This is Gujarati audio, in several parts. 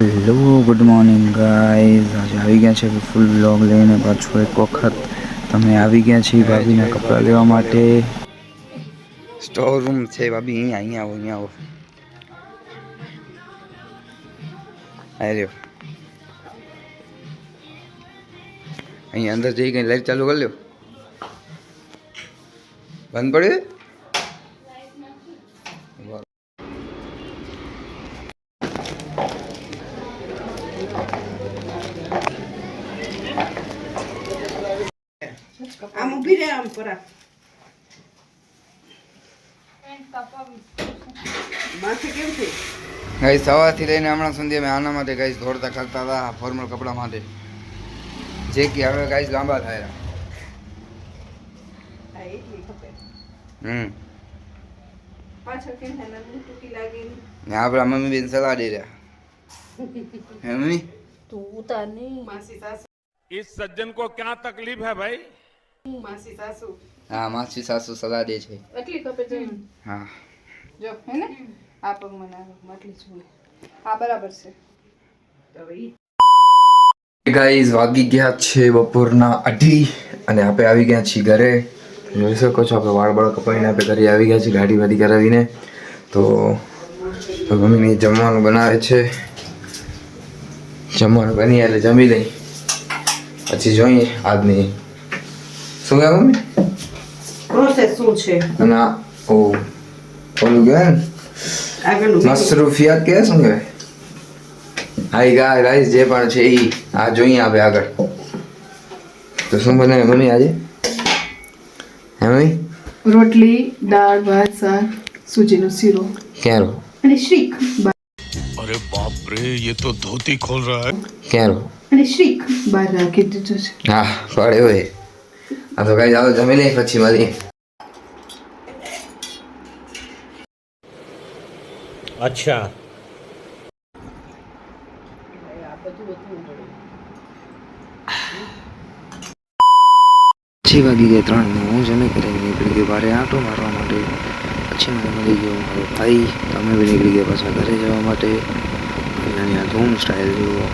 હેલો ગુડ મોર્નિંગ ગાઈઝ, આજે આવી ગયા છે ફૂલ વ્લોગ લઈને પાછો એક વખત અમે આવી ગયા છીએ ભાભીના કપડાં લેવા માટે. સ્ટોર રૂમ છે ભાભી, અહીંયા આવો, રહ્યો અહીંયા અંદર જઈ કઈ લાઈટ ચાલુ કરી લ્યો. બંધ પડે. આમ ઊભી રહે, આમ પરા માથે કેમ છે ગાઈસ? સવારથી લઈને હમણાં સુધી અમે આના માટે ગાઈસ દોડતા કરતા હતા, ફોર્મલ કપડા માટે, જે કે હવે ગાઈસ લાંબા થાય. પાછળ કેમ છે ને ટૂંકી લાગી ને આપણા મમ્મી બેન સલાહ દે રહ્યા. હે મમ્મી? તું ઉતાર નહીં. માસી સાસુ, इस सज्जन को क्या तकलीफ है भाई? માસી સાસુ હા, માસી સાસુ સલાહ દે છે. એટલી ખપે છે. હા જો હે ને આ પગ મને માટલી છું આ બરાબર છે. ગાઈઝ વાગી ગયા છે બપોરના 2:30 અને આપણે આવી ગયા છીએ ઘરે. જોઈ શકો છો, આપણે વાળ કપાવીને આપણે ઘરે આવી ગયા છીએ ગાડી વાડી કરાવીને. તો મમ્મીને જમવાનું બનાવે છે, જમવાનું બની એટલે જમી લઈ પછી જોઈએ આજની શું કહે મમ્મી પ્રોસેસ શું છે. અને ઓલું કહેવાય ને આગળનું મસરૂફિયાત કે શું કહેવાય? હાઈ ગાઈસ, જે પણ છે એ આ જોઈએ આપણે આગળ. તો શું બનાવે મમ્મી આજે? હે મમ્મી? રોટલી, દાળ, ભાત, શાક, સૂજીનો શીરો ક્યારો અને શ્રીક. अरे बाप रे, ये तो धोती खोल रहा है. ક્યારો અને શ્રીક બહાર રાખી દીધું છે. હા પડે હોય. આ તો ગાઈસ આવો જમી લઈ પછી મળીએ. अच्छा, 6 વાગી ગયા 3 ને હું જમે કરીને નીકળી ગયો બારે આંટો મારવા માટે. પછી મને મળી ગયો મારો ભાઈ, તમે બી નીકળી ગયા પાછા ઘરે જવા માટે. અહીંયાની આ ધૂમ સ્ટાઇલ જુઓ.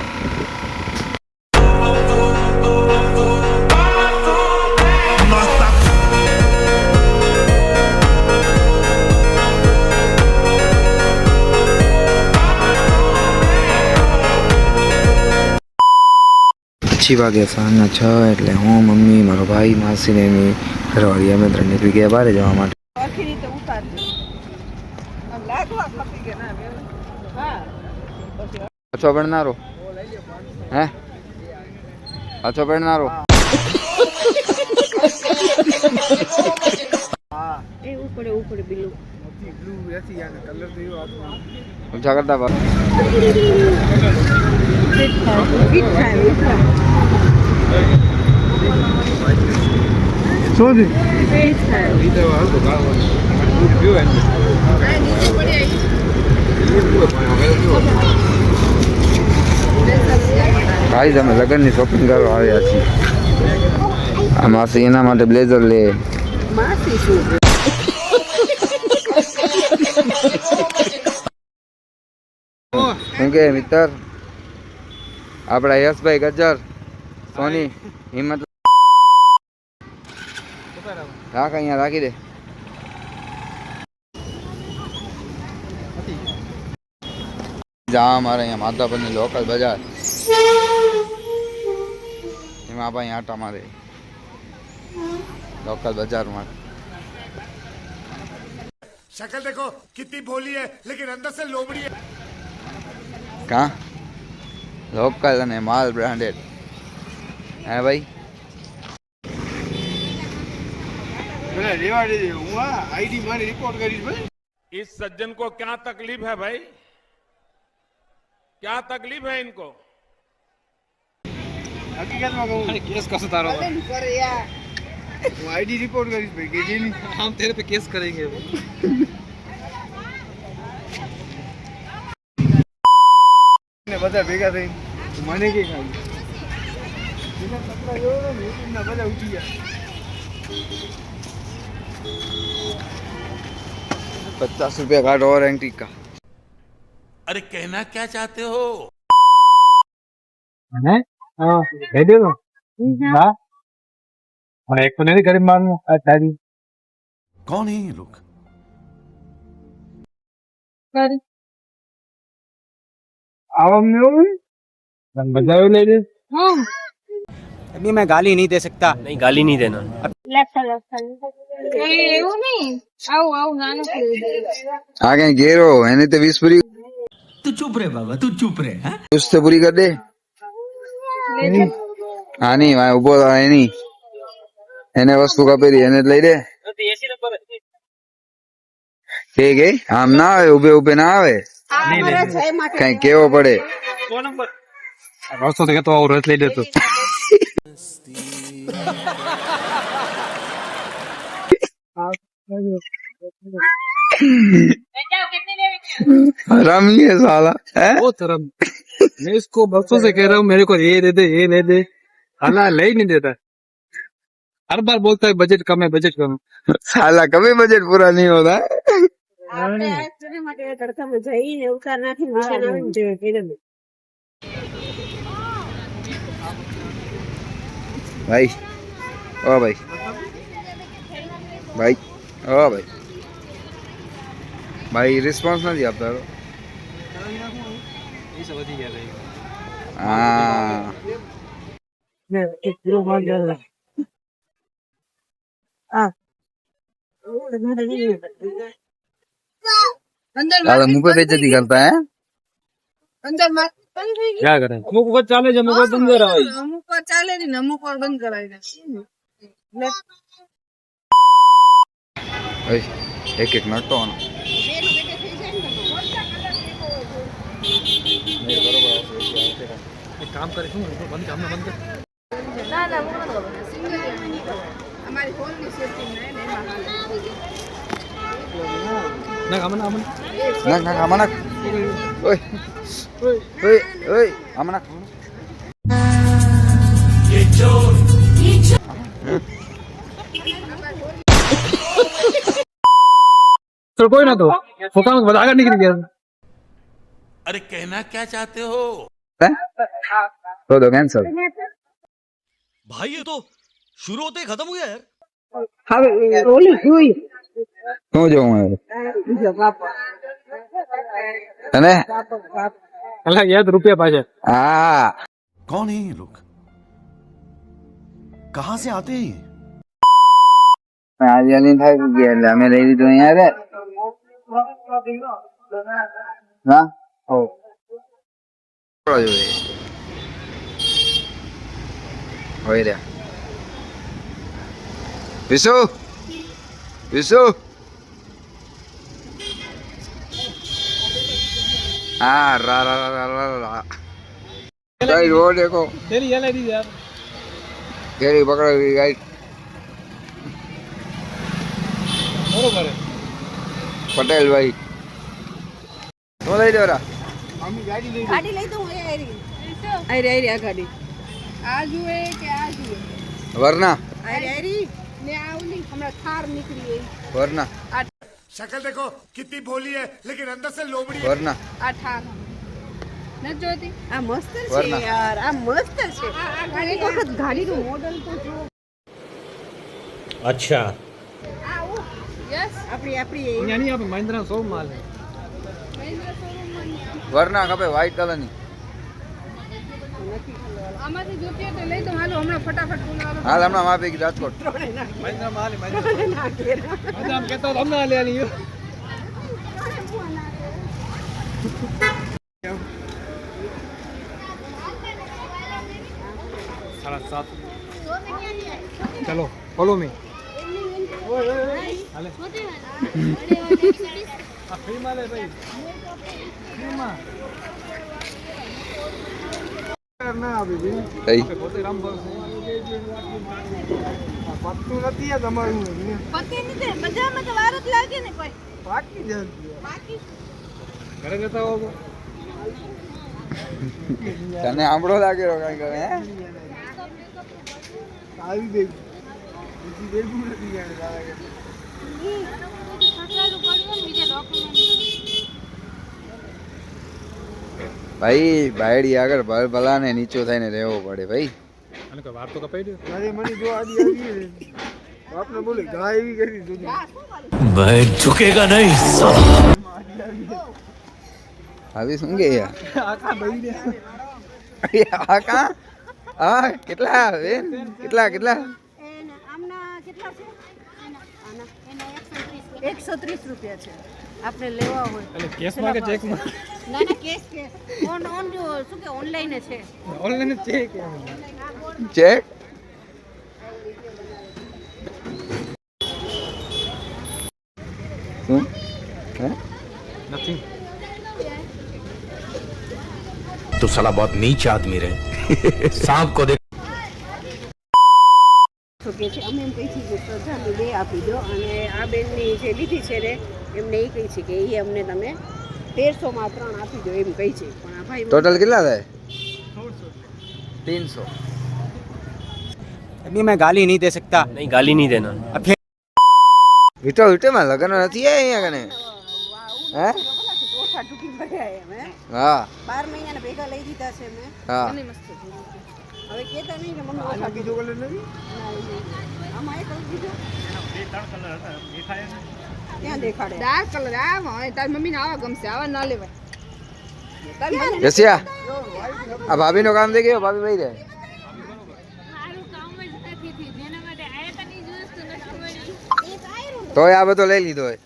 પછી વાગ્યા સાંજના 6 એટલે હું, મમ્મી, મારો ભાઈ, માસી ને એની ઘરવાળી અમે 3 નીકળી ગયા બહાર જવા માટે. આખી રીતે ઉતારજો. આમ લાગવા ખપી ગયા ના હા. પાછો ભણનારો હે? પાછો ભણનારો એ ઉપર બિલુ ઊંચા કરતા બસ. શું છે? ભાઈ અમે લગ્નની શોપિંગ કરવા આવ્યા છીએ. આ માસી એના માટે બ્લેઝર લે. માસી શું શું કે મિત્ર આપણા યશભાઈ ગજ્જર, સોની, હિંમત રાખ, અહીંયા રાખી દે. જા અમારે અહીંયા માધાપરની લોકલ બજાર, એમાં આપણે અહીંયા આટા મારે લોકલ બજારમાં. शक्ल देखो कितनी भोली है, लेकिन अंदर से लोमड़ी है. કાં લોકલ અને માલ બ્રાન્ડેડ. હે ભાઈ? इस सज्जन को क्या तकलीफ है भाई? क्या तकलीफ है इनको? હકીકતમાં કહું કેસ કસો તારો કરે યાર. હું આઈડી રિપોર્ટ કરીશ ભાઈ કે જે નહીં हम तेरे पे केस करेंगे ને બધા ભેગા થઈને મને કે ખાલી બીજા કપડા જોયો ને યુટ્યુબના બધા ઉઠી ગયા. 50 रुपया काट और एंटीक का. अरे कहना क्या चाहते हो? હે હા દે દે હા હા એક તો નથી ગરીબ મારનું આ તારી कौन है ये लोग આવા में હોય બજાવી લઈ દે अभी मैं गाली नहीं दे सकता नहीं गाली नहीं देना એવું નહીં આવું આવું નાનું આ કઈ ઘેરો એને તો 20 પૂરી तू चुप रे बाबा तू चुप रे हाँ? कुछ तो पूरी कर दे હા નહીં વાય ઉભો થાય એની એને વસ્તુ કપેરી એને જ લઈ દે કે ગઈ આમ ના આવે ઉભે ઉભે ના આવે કઈ કેવો પડે રસ્તો તો કેતો આવું રસ લઈ દેતો रमी है साला है बहुत तरह मैं इसको बरसों से कह रहा हूँ मेरे को ये दे दे ये ले दे साला ले ही नहीं देता हर बार बोलता है बजट कम है बजट कम है साला कभी बजट पूरा नहीं होता આપણે actually માટે તડકામાં જઈને ઉતાર નાખીને નિશાન આવીને જોઈએ કીધું भाई ओ भाई भाई ओ भाई भाई रिस्पॉन्स नहीं आपता तो ये सब वधी गया हाँ एक किलो मार गया અંદર दादा मुंह पे बेइज्जती करता है અંદર માં क्या करें अमुक वक्त चाले जब अमुक वक्त बंद रहा અમુક વાર ચાલે ને અમુક વાર બંધ કરાવી દે भाई एक एक मिनट तो आना एक काम करे શું બંધ કામ બંધ કર ના ના હું નથી સિંગલ અમારી હોલ ની સેટિંગ ને એમાં ના કામ ના nak amanah oi oi oi amanah तो कोई ना तो फोका में बता कर निकल गया अरे कहना क्या चाहते हो तो कैंसल भाई ये तो शुरू होते ही खत्म हो गया यार હવે ઓલી જોઈ क्यों जाऊं मैं है ना अल्लाह याद रुपया पाछे हाँ कौन है ये लोग कहाँ से आते हैं ये? आज वाली था कि એટલે અમે લઈ લીધું અહીંયા રે ના ઓ જોઈએ હોય રે વિશુ વિશુ हाँ रा रा रा रा रा रा गाइड वो देखो तेरी ये ले दी यार केरी पकड़ गई गाइड बरोबर है पटेल भाई तो लई दे रा ગાડી લઈ તો હું એ આરી આ ગાડી આ જુએ કે આ જુએ वरना આરી ને આ ઓલી હમણાં થાર નીકળી ગઈ वरना शक्ल देखो कितनी भोली है लेकिन अंदर से लोमड़ी है। वरना આ થાર ન જોતી આ મસ્ત છે વરના. યાર આ મસ્ત છે આ એક વખત ગાડીનું મોડલ તો જો अच्छा આ ઓ યસ આપણી यहाँ नहीं यहाँ पे महिंद्रा सौ माल है મહિન્દ્રા શોરૂમમાં वरना खपे व्हाइट कलर नी આમાંથી જોતી હોય તો લઈ દો હાલો હમણાં ફટાફટ બોલાવો हाल हमना वहां पे की राजकोट महिंद्रा माल है महिंद्रा हम कहता हमने ले लियो साढ़े सात चलो फॉलो मी हाले फ्री माल है भाई फ्री माल करना अभी भी सही પોતે રામ બોલ પત્તું નથી આ તમારું પતિ નથી બજારમાં તો વાર જ લાગે ને કોઈ બાકી જ બાકી ઘરે જતા હો તને આંબળો લાગેલો કઈ કરે હે આવી ગઈ બીજી દેખું નથી જાણે દાદા કે ખસડાનું પડ્યું ને બીજા ડોક્યુમેન્ટ ભાઈ બાયડી આગળ ભલાને નીચો થઈને રહેવો પડે ભાઈ. અને કોઈ વાર તો કપાઈ દે. मैं झुकेगा नहीं આવી શું કે યાર આકા હા કેટલા બેન કેટલા કેટલા આમના કેટલા છે? 130 રૂપિયા છે. આપણે લેવા હોય એટલે કેશમાં કે ચેકમાં? ના ના કેશ ઓન શું કે ઓનલાઈન છે. Online check. ચેક શું હે નથિંગ. तो साला बहुत नीच आदमी रहे सांप को देख તો કે છે અમે એમ કહી છીએ કે શ્રદ્ધાને 2 આપી દો અને આ બેનની જે લીધી છે ને એમને એ કહી છે કે એ અમને તમે 1300 માં 3 આપી દો એમ કહી છે. પણ આ ભાઈ टोटल कितना था 300 अभी मैं गाली नहीं दे सकता. नहीं गाली नहीं देना વીટો વીટો માં લગન નથી અહીંયા કને હે ઓછા ટૂંકી ભર્યા એમ હે હા 12 મહિનાના ભેગા લઈ દીધા છે મેં. હા. અને મસ્ત છે. હવે કહેતા નહીં કે મમ્મી ઓછા બીજો કલર નથી. આમાં એક કલર બીજો ક્યાં દેખાડે? ડાર્ક કલર આવા હોય તાર મમ્મીને આવા ગમશે આવા ના લેવાય. રસિયા આ ભાભીનો કામ થઈ ગયો ભાભી ભાઈ રે તોય આ બધો લઈ લીધો હોય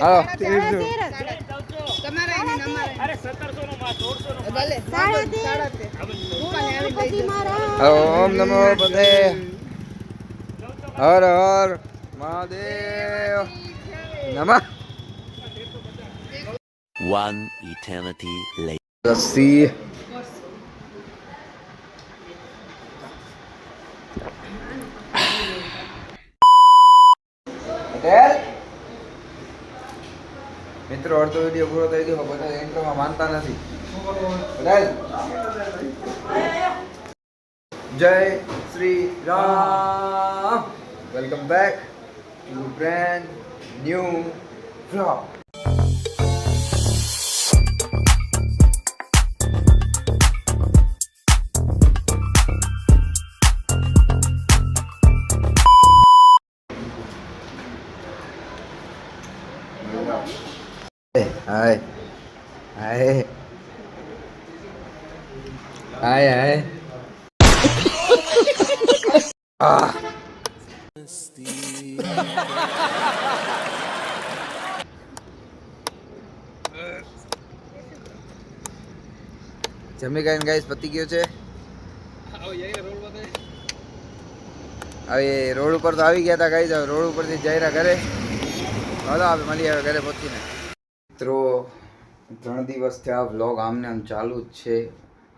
હાલો તમારા એને અમારે અરે 1700 નો માં 1600 નો ભલે 17.5 ઓમ નમો બુદ્ધે હર હર મહાદેવ નમઃ One eternity later. લસ્સી મિત્રો અડધો વિડીયો પૂરો થઈ ગયો બધા ઇન્ટ્રોમાં માનતા નથી Jai Shri Ram welcome back to brand new vlog. Hi. Hi. Hi, hi. Ah. જમી કરીને ગાઈસ પતી ગયો છે. હવે રોડ ઉપર તો આવી ગયા હતા ગાઈસ. હવે રોડ ઉપરથી જઈ રહ્યા ઘરે. હાલો આપણે મળીએ હવે ઘરે પહોંચીને. મિત્રો 3 દિવસથી આ વ્લોગ આમને આમ ચાલુ જ છે.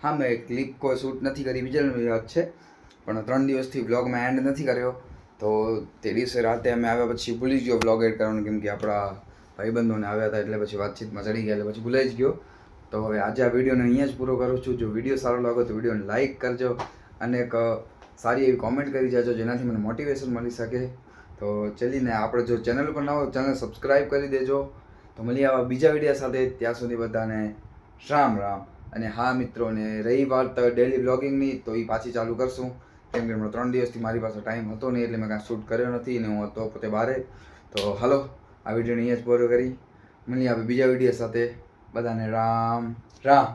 હા મેં ક્લિપ કોઈ શૂટ નથી કરી બીજાની વાત છે પણ 3 દિવસથી વ્લોગમાં એન્ડ નથી કર્યો. તો તે દિવસે રાતે અમે આવ્યા પછી ભૂલી ગયો વ્લોગ એડ કરવાનું કેમ કે આપણા ભાઈબંધોને આવ્યા હતા એટલે પછી વાતચીતમાં ચડી ગયા એટલે પછી ભૂલાઈ જ ગયો. તો હવે આજે આ વિડીયોને અહીંયા જ પૂરો કરું છું. જો વિડીયો સારો લાગે તો વિડીયોને લાઇક કરજો અને એક સારી એવી કોમેન્ટ કરી જાજો જેનાથી મને મોટિવેશન મળી શકે. તો ચલીને આપણે જો ચેનલ પર ના હોય ચેનલ સબસ્ક્રાઈબ કરી દેજો. તો મળીએ આવા બીજા વિડીયો સાથે. ત્યાં સુધી બધાને રામ રામ. અને હા મિત્રોને રહી વાત ડેલી બ્લોગિંગની તો એ પાછી ચાલુ કરશું કેમ કે હમણાં 3 દિવસથી મારી પાસે ટાઈમ હતો નહીં એટલે મેં કાંઈ શૂટ કર્યો નથી અને હું હતો પોતે બહારે. તો હાલો આ વિડીયોને અહીંયા જ પૂરો કરી મળીએ આપણે બીજા વિડીયો સાથે. બધાને રામ રામ.